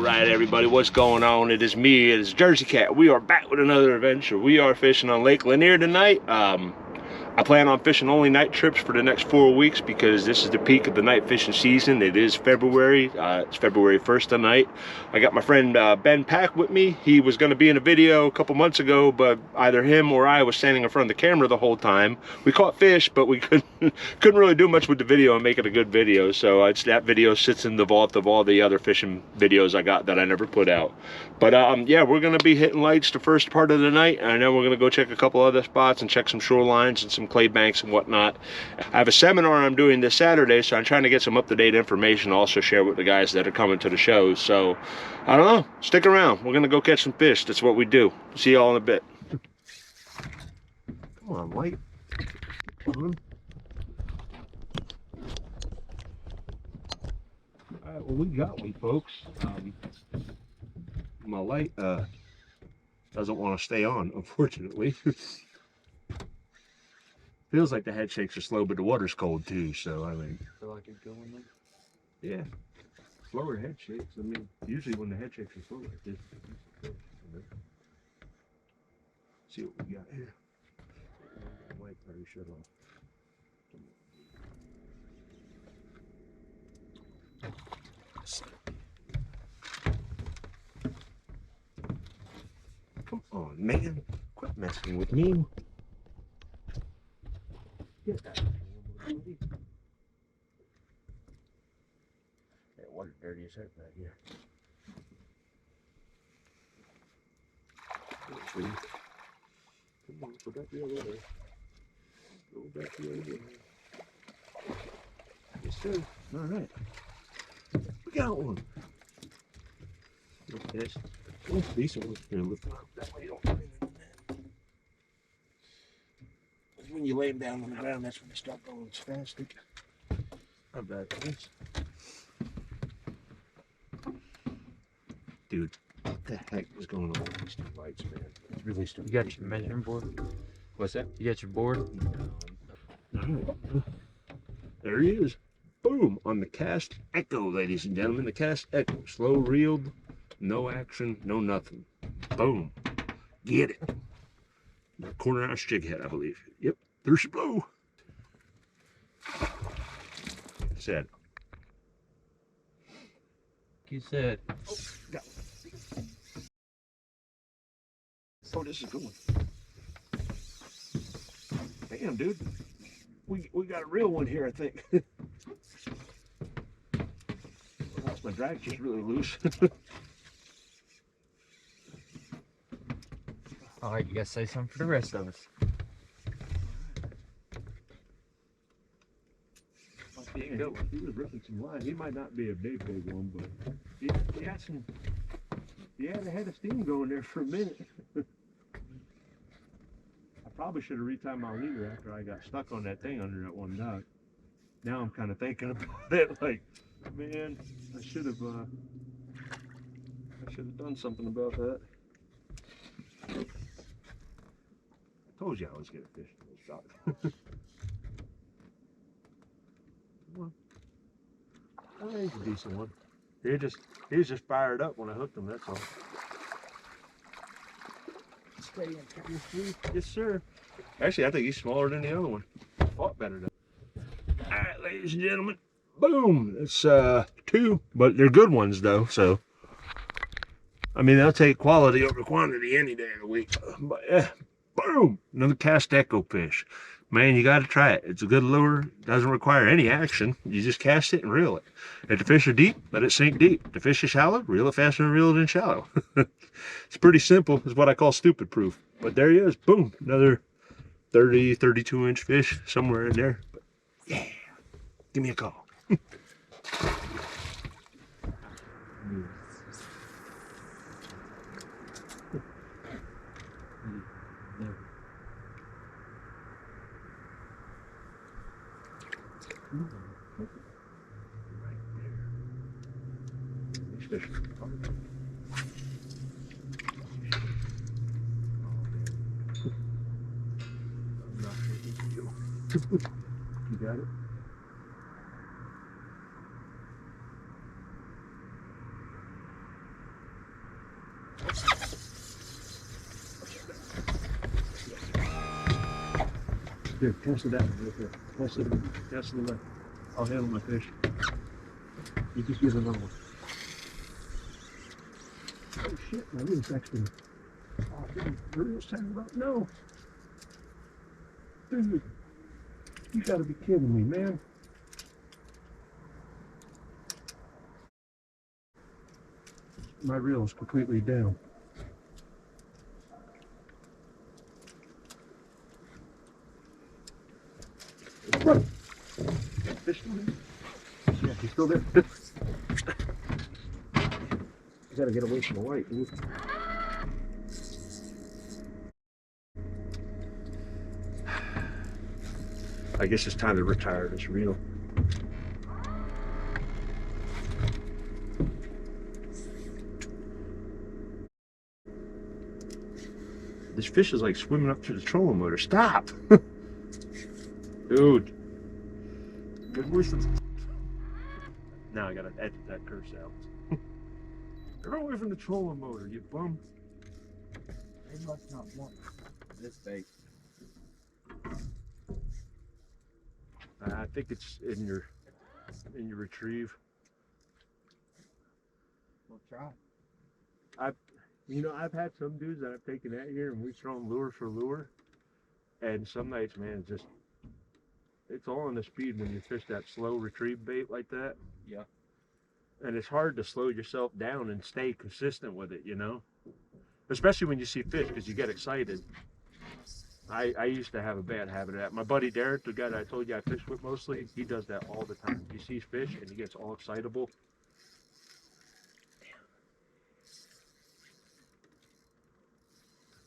Alright everybody, what's going on? It is me, it is Jersey Cat. We are back with another adventure. We are fishing on Lake Lanier tonight. I plan on fishing only night trips for the next 4 weeks because this is the peak of the night fishing season. It is February. It's February 1st tonight. I got my friend Ben Pack with me. He was going to be in a video a couple months ago, but either him or I was standing in front of the camera the whole time. We caught fish, but we couldn't really do much with the video and make it a good video. So that video sits in the vault of all the other fishing videos I got that I never put out. But yeah, we're going to be hitting lights the first part of the night, and then we're going to go check a couple other spots and check some shorelines and some clay banks and whatnot. I have a seminar I'm doing this Saturday, so I'm trying to get some up-to-date information, also share with the guys that are coming to the shows. So I don't know, stick around. We're gonna go catch some fish. That's what we do. See y'all in a bit. Come on, light. Come on. All right, well, we got one, folks. My light doesn't want to stay on, unfortunately. Feels like the head shakes are slow, but the water's cold too, so I mean. Feel like it's going there? Yeah. Slower head shakes. I mean, usually when the head shakes are slow like this. See what we got here. Light already shut off. Come on, man. Quit messing with me. Get that. That water dirty as heck back here. Come on, go back the other way. Go back the other way. Yes, sir. All right. We got one. Look at this. Oh, decent one. Here, look that way. You don't find it. When you lay them down on the ground, that's when they start going spastic. How bad it is. Dude, what the heck is going on with these two lights, man? It's really starting. You got your measuring board? What's that? You got your board? No. There he is. Boom! On the Cast Echo, ladies and gentlemen. The Cast Echo. Slow reeled. No action. No nothing. Boom. Get it. Corner house jig head, I believe. Yep. There's your blow. Said. You said. Oh, got one. Oh, this is a good one. Damn, dude. We got a real one here, I think. My drag's just really loose. All right, you gotta say something for the rest of us. He was ripping some line. He might not be a big one, but he had some. He had a head of steam going there for a minute. I probably should have retimed my leader after I got stuck on that thing under that one dock. Now I'm kind of thinking about it, like, man, I should have done something about that. I told you I was gonna fish this shot. Come on. Oh, he's a decent one. He was just fired up when I hooked him, that's all. Stay in 33. Yes, sir. Actually, I think he's smaller than the other one. Fought better though. Alright, ladies and gentlemen. Boom! It's 2, but they're good ones though, so I mean they'll take quality over quantity any day of the week. But yeah, boom! Another Cast Echo fish. Man, you gotta try it. It's a good lure. Doesn't require any action. You just cast it and reel it. If the fish are deep, let it sink deep. If the fish is shallow, reel it faster and reel it in shallow. It's pretty simple. It's what I call stupid proof. But there he is. Boom! Another 30, 32 inch fish somewhere in there. But yeah, give me a call. Right there. These fish are hard. I'm not taking you. You got it? Here, cast it out right there. Cast it the left. I'll handle my fish. You just use another one. Oh shit, my reel's actually. Oh, dude, the reel's tangled up. No! Dude, you gotta be kidding me, man. My reel is completely down. Run! Fish still there? Yeah, he's still there. You gotta get away from the light, dude. I guess it's time to retire this reel. This fish is like swimming up to the trolling motor. Stop! Dude. Good wisdom. Now I gotta edit that curse out. Get away from the trolling motor, you bum. They must not want this bait. I think it's in your retrieve. We'll try. I've had some dudes that I've taken out here and we've thrown lure for lure, and some nights, man, it's all on the speed when you fish that slow retrieve bait like that. Yeah. And it's hard to slow yourself down and stay consistent with it, especially when you see fish, because you get excited. I used to have a bad habit of that. My buddy Derek, the guy that I told you I fish with mostly, he does that all the time. He sees fish and he gets all excitable.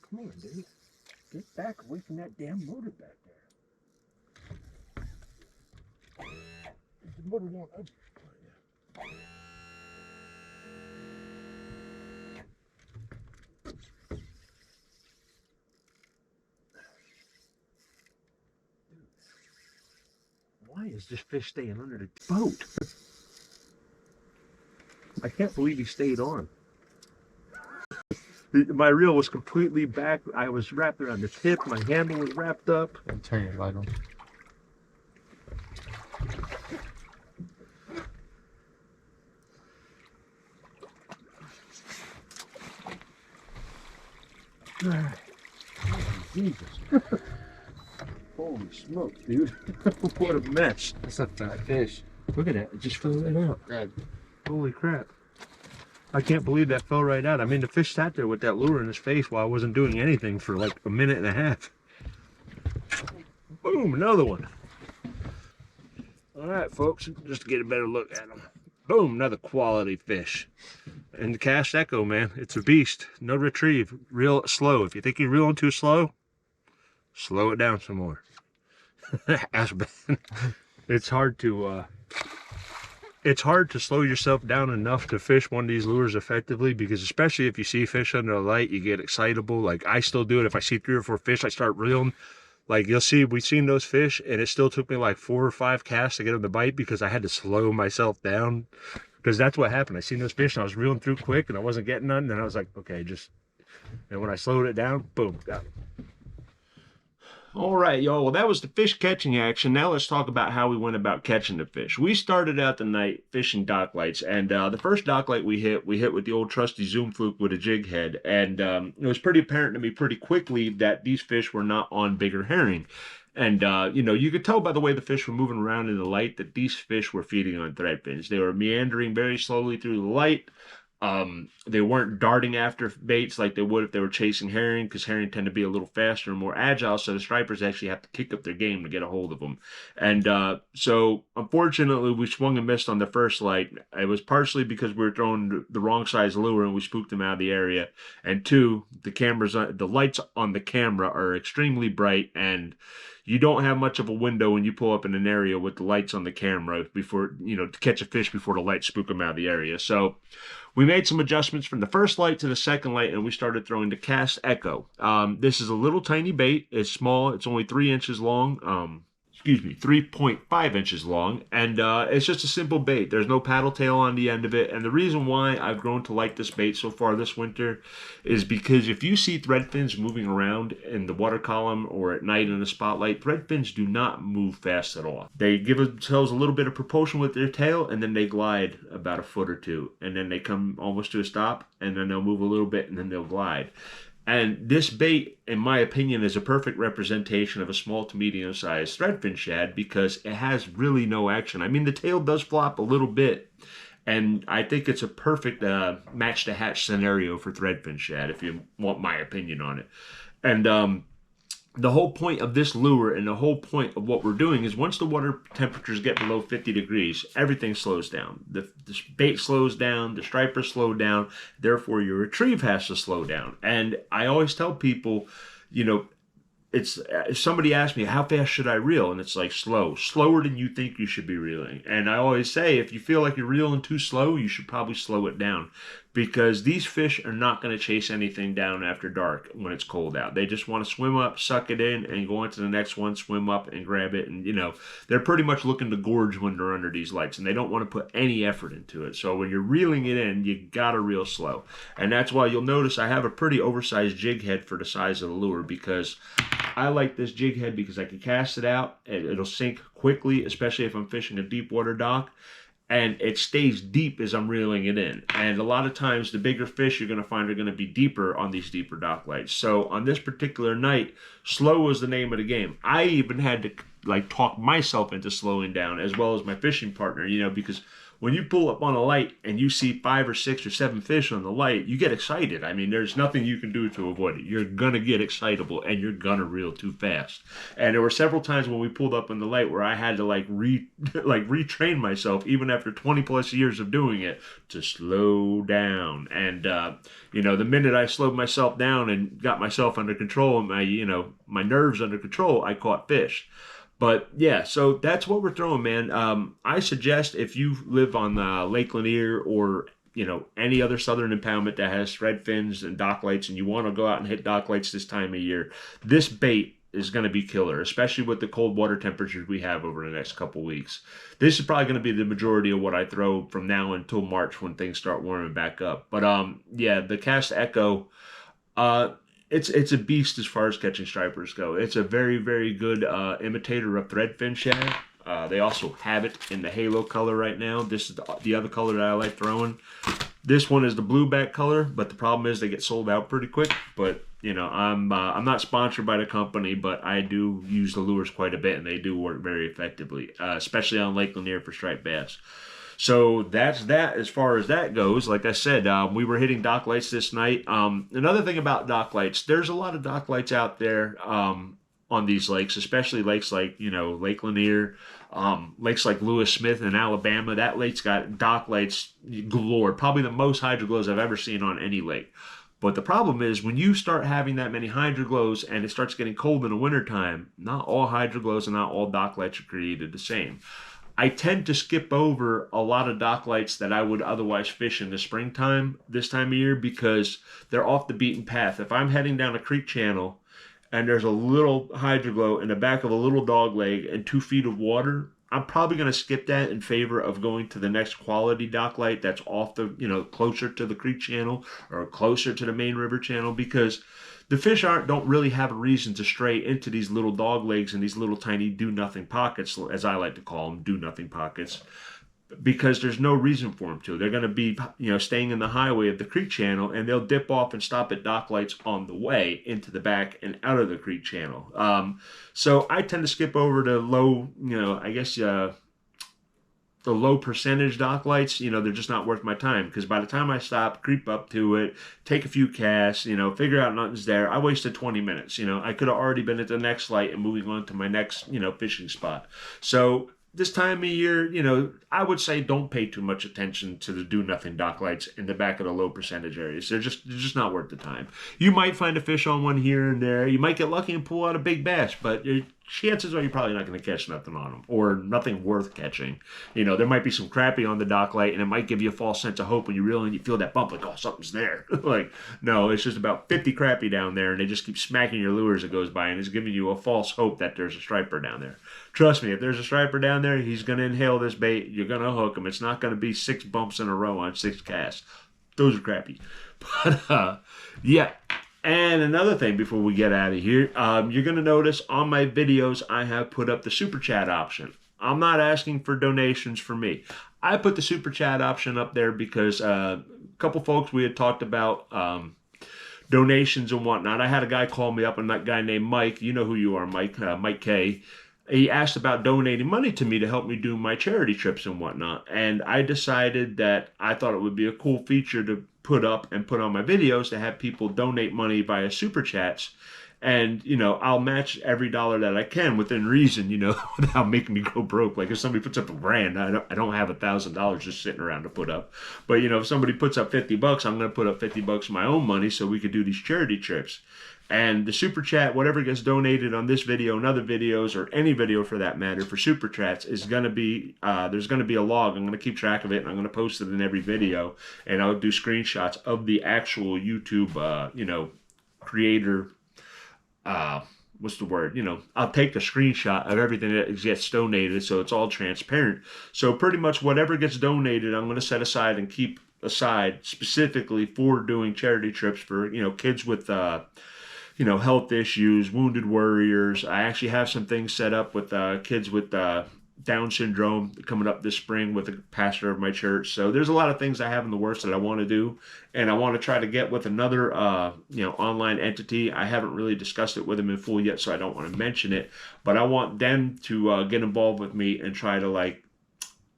Come on, dude. Get back away from that damn motor back there. The motor won't open. Why is this fish staying under the boat? I can't believe he stayed on. My reel was completely back. I was wrapped around the tip. My handle was wrapped up. Turn your light on. Jesus. Holy smokes, dude. What a mess. That's a fat fish. Look at that. It just fell right out. Red. Holy crap. I can't believe that fell right out. I mean, the fish sat there with that lure in his face while I wasn't doing anything for like a minute and a half. Boom, another one. All right, folks, just to get a better look at them. Boom, another quality fish. And the cast echo, man, it's a beast. No retrieve, real slow. If you think you're reeling too slow, slow it down some more. That's bad. It's hard to slow yourself down enough to fish one of these lures effectively, because especially if you see fish under a light, you get excitable. Like I still do it. If I see 3 or 4 fish, I start reeling. Like you'll see, we've seen those fish and it still took me like 4 or 5 casts to get them to bite because I had to slow myself down, because that's what happened. I seen those fish and I was reeling through quick and I wasn't getting none. And I was like, okay, and when I slowed it down, boom, got it. All right, y'all. Well, that was the fish catching action. Now let's talk about how we went about catching the fish. We started out the night fishing dock lights, and the first dock light we hit with the old trusty zoom fluke with a jig head. And it was pretty apparent to me pretty quickly that these fish were not on bigger herring. And, you could tell by the way the fish were moving around in the light that these fish were feeding on thread fins. They were meandering very slowly through the light. They weren't darting after baits like they would if they were chasing herring, because herring tend to be a little faster and more agile, so the stripers actually have to kick up their game to get a hold of them. And so unfortunately we swung and missed on the first light. It was partially because we were throwing the wrong size lure and we spooked them out of the area, and 2, the lights on the camera are extremely bright, and you don't have much of a window when you pull up in an area with the lights on the camera before, to catch a fish before the lights spook them out of the area. So we made some adjustments from the first light to the second light, and we started throwing the cast echo. This is a little tiny bait. It's small. It's only 3 inches long. excuse me, 3.5 inches long, and it's just a simple bait. There's no paddle tail on the end of it, and the reason why I've grown to like this bait so far this winter is because if you see threadfins moving around in the water column or at night in the spotlight, threadfins do not move fast at all. They give themselves a little bit of propulsion with their tail, and then they glide about a foot or two, and then they come almost to a stop, and then they'll move a little bit, and then they'll glide. And this bait, in my opinion, is a perfect representation of a small to medium-sized threadfin shad because it has really no action. I mean, the tail does flop a little bit, and I think it's a perfect match-to-hatch scenario for threadfin shad, if you want my opinion on it. And the whole point of this lure and the whole point of what we're doing is once the water temperatures get below 50 degrees, everything slows down. The bait slows down, the stripers slow down, therefore your retrieve has to slow down. And I always tell people, you know, it's if somebody asks me how fast should I reel, and it's like slower than you think you should be reeling. And I always say if you feel like you're reeling too slow, you should probably slow it down, because these fish are not going to chase anything down after dark when it's cold out. They just want to swim up, suck it in, and go on to the next one, swim up and grab it. And they're pretty much looking to gorge when they're under these lights, and they don't want to put any effort into it. So when you're reeling it in, you gotta reel slow. And that's why you'll notice I have a pretty oversized jig head for the size of the lure, because I like this jig head because I can cast it out, it'll sink quickly, especially if I'm fishing a deep water dock, and it stays deep as I'm reeling it in. And a lot of times the bigger fish you're going to find are going to be deeper on these deeper dock lights. So on this particular night, slow was the name of the game. I even had to talk myself into slowing down, as well as my fishing partner, because when you pull up on a light and you see 5 or 6 or 7 fish on the light, you get excited. I mean, there's nothing you can do to avoid it. You're going to get excitable, and you're going to reel too fast. And there were several times when we pulled up on the light where I had to retrain myself, even after 20 plus years of doing it, to slow down. And, the minute I slowed myself down and got myself under control, and my nerves under control, I caught fish. But yeah, so that's what we're throwing, man. I suggest if you live on Lake Lanier or any other southern impoundment that has thread fins and dock lights, and you want to go out and hit dock lights this time of year, this bait is going to be killer, especially with the cold water temperatures we have over the next couple weeks. This is probably going to be the majority of what I throw from now until March when things start warming back up. But yeah, the Cast Echo. It's a beast as far as catching stripers go. It's a very, very good imitator of threadfin shad. They also have it in the halo color right now. This is the other color that I like throwing. This one is the blueback color, but the problem is they get sold out pretty quick. But I'm not sponsored by the company, but I do use the lures quite a bit, and they do work very effectively, especially on Lake Lanier for striped bass. So that's that as far as that goes. Like I said, we were hitting dock lights this night. Another thing about dock lights, there's a lot of dock lights out there on these lakes, especially lakes like, Lake Lanier, lakes like Lewis Smith in Alabama. That lake's got dock lights galore, probably the most hydroglows I've ever seen on any lake. But the problem is when you start having that many hydroglows and it starts getting cold in the wintertime, not all hydroglows and not all dock lights are created the same. I tend to skip over a lot of dock lights that I would otherwise fish in the springtime this time of year because they're off the beaten path. If I'm heading down a creek channel and there's a little hydroglow in the back of a little dog leg and 2 feet of water, I'm probably going to skip that in favor of going to the next quality dock light that's off the, closer to the creek channel or closer to the main river channel, because the fish don't really have a reason to stray into these little dog legs and these little tiny do-nothing pockets, as I like to call them, do-nothing pockets, because there's no reason for them to. They're going to be, staying in the highway of the creek channel, and they'll dip off and stop at dock lights on the way into the back and out of the creek channel. So I tend to skip over to low, the low percentage dock lights. They're just not worth my time, because by the time I stop, creep up to it, take a few casts, figure out nothing's there, I wasted 20 minutes. I could have already been at the next light and moving on to my next, fishing spot. So this time of year, I would say don't pay too much attention to the do-nothing dock lights in the back of the low percentage areas. They're just not worth the time. You might find a fish on one here and there. You might get lucky and pull out a big bass, but you're chances are you're probably not going to catch nothing on them, or nothing worth catching. You know, there might be some crappie on the dock light, and it might give you a false sense of hope when you feel that bump, like, oh, something's there. Like, no, it's just about 50 crappie down there, and they just keep smacking your lure as it goes by, and it's giving you a false hope that there's a striper down there. Trust me, if there's a striper down there, he's going to inhale this bait. You're going to hook him. It's not going to be 6 bumps in a row on 6 casts. Those are crappy. But, yeah. And another thing before we get out of here, you're going to notice on my videos I have put up the super chat option. I'm not asking for donations for me. I put the super chat option up there because a couple folks we had talked about donations and whatnot. I had a guy call me up, and that guy named Mike, you know who you are, Mike, Mike K. He asked about donating money to me to help me do my charity trips and whatnot. And I decided that I thought it would be a cool feature to put up and put on my videos to have people donate money via super chats. And, you know, I'll match every dollar that I can within reason, you know, without making me go broke. Like if somebody puts up $1,000, I don't have $1,000 just sitting around to put up. But, you know, if somebody puts up $50, I'm going to put up $50 of my own money so we could do these charity trips. And the super chat, whatever gets donated on this video and other videos, or any video for that matter, for super chats, is going to be, there's going to be a log. I'm going to keep track of it, and I'm going to post it in every video. And I'll do screenshots of the actual YouTube, you know, creator, what's the word? You know, I'll take a screenshot of everything that gets donated, so it's all transparent. So pretty much whatever gets donated, I'm going to set aside and keep aside specifically for doing charity trips for, you know, kids with, you know, health issues, wounded warriors. I actually have some things set up with kids with Down syndrome coming up this spring with the pastor of my church. So there's a lot of things I have in the works that I want to do, and I want to try to get with another, you know, online entity. I haven't really discussed it with them in full yet, so I don't want to mention it. But I want them to get involved with me and try to, like,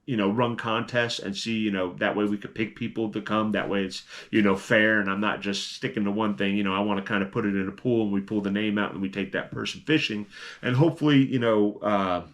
you know, run contests and see, you know, that way we could pick people to come. That way it's, you know, fair, and I'm not just sticking to one thing. You know, I want to kind of put it in a pool, and we pull the name out and we take that person fishing, and hopefully, you know,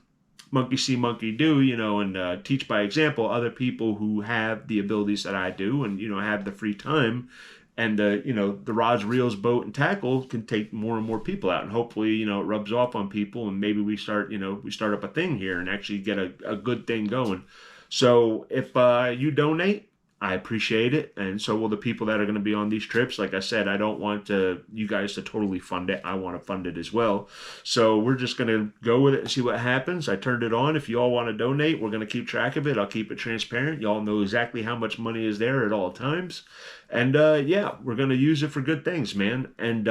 monkey see, monkey do, you know, and teach by example other people who have the abilities that I do, and, you know, have the free time, and the, you know, the rods, reels, boat, and tackle can take more and more people out, and hopefully, you know, it rubs off on people, and maybe we start, you know, we start up a thing here and actually get a good thing going. So if you donate, I appreciate it, and so will the people that are going to be on these trips. Like I said, I don't want you guys to totally fund it. I want to fund it as well. So we're just going to go with it and see what happens. I turned it on. If you all want to donate, we're going to keep track of it. I'll keep it transparent. You all know exactly how much money is there at all times. And yeah, we're going to use it for good things, man. And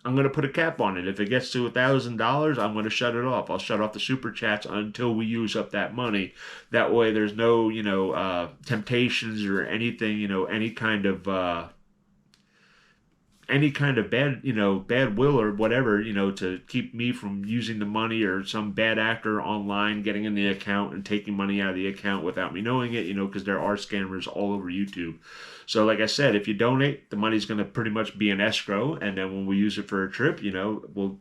I'm going to put a cap on it. If it gets to $1,000, I'm going to shut it off. I'll shut off the super chats until we use up that money. That way there's no, you know, temptations or anything, you know, any kind of bad, you know, bad will or whatever, you know, to keep me from using the money, or some bad actor online getting in the account and taking money out of the account without me knowing it, you know, because there are scammers all over YouTube. So like I said, if you donate, the money's going to pretty much be in escrow, and then when we use it for a trip, you know, we'll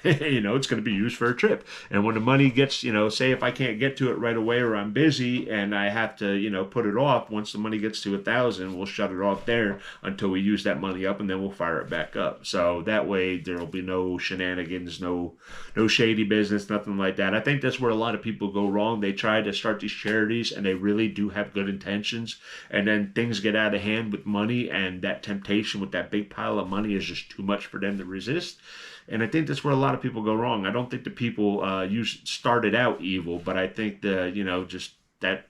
you know, it's going to be used for a trip. And when the money gets, you know, say if I can't get to it right away, or I'm busy and I have to, you know, put it off, once the money gets to 1,000, we'll shut it off there until we use that money up, and then we'll fire it back up. So that way there'll be no shenanigans, no shady business, nothing like that. I think that's where a lot of people go wrong. They try to start these charities, and they really do have good intentions, and then things get out of hand with money, and that temptation with that big pile of money is just too much for them to resist. And I think that's where a lot of people go wrong. I don't think the people started out evil, but I think you know, just that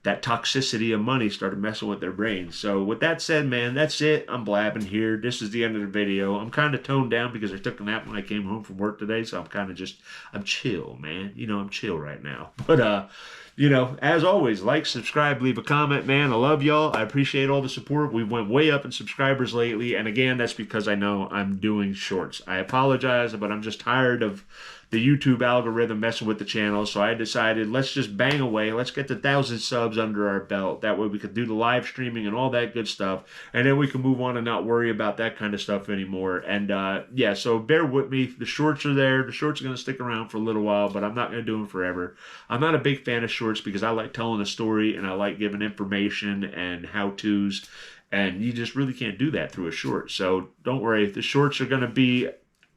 toxicity of money started messing with their brains. So with that said, man, that's it. I'm blabbing here. This is the end of the video. I'm kind of toned down because I took a nap when I came home from work today, so I'm kind of just, I'm chill, man. You know, I'm chill right now. But you know, as always, like, subscribe, leave a comment, man. I love y'all. I appreciate all the support. We went way up in subscribers lately, and again, that's because I know I'm doing shorts. I apologize, but I'm just tired of the YouTube algorithm messing with the channel, so I decided, let's just bang away. Let's get the 1,000 subs under our belt. That way we could do the live streaming and all that good stuff, and then we can move on and not worry about that kind of stuff anymore. And yeah, so bear with me. The shorts are there. The shorts are going to stick around for a little while, but I'm not going to do them forever. I'm not a big fan of shorts because I like telling a story, and I like giving information and how-tos, and you just really can't do that through a short. So don't worry. The shorts are going to be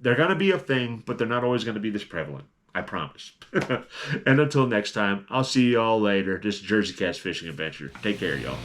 they're going to be a thing, but they're not always going to be this prevalent. I promise. And until next time, I'll see y'all later. This is Jersey Cats Fishing Adventure. Take care, y'all.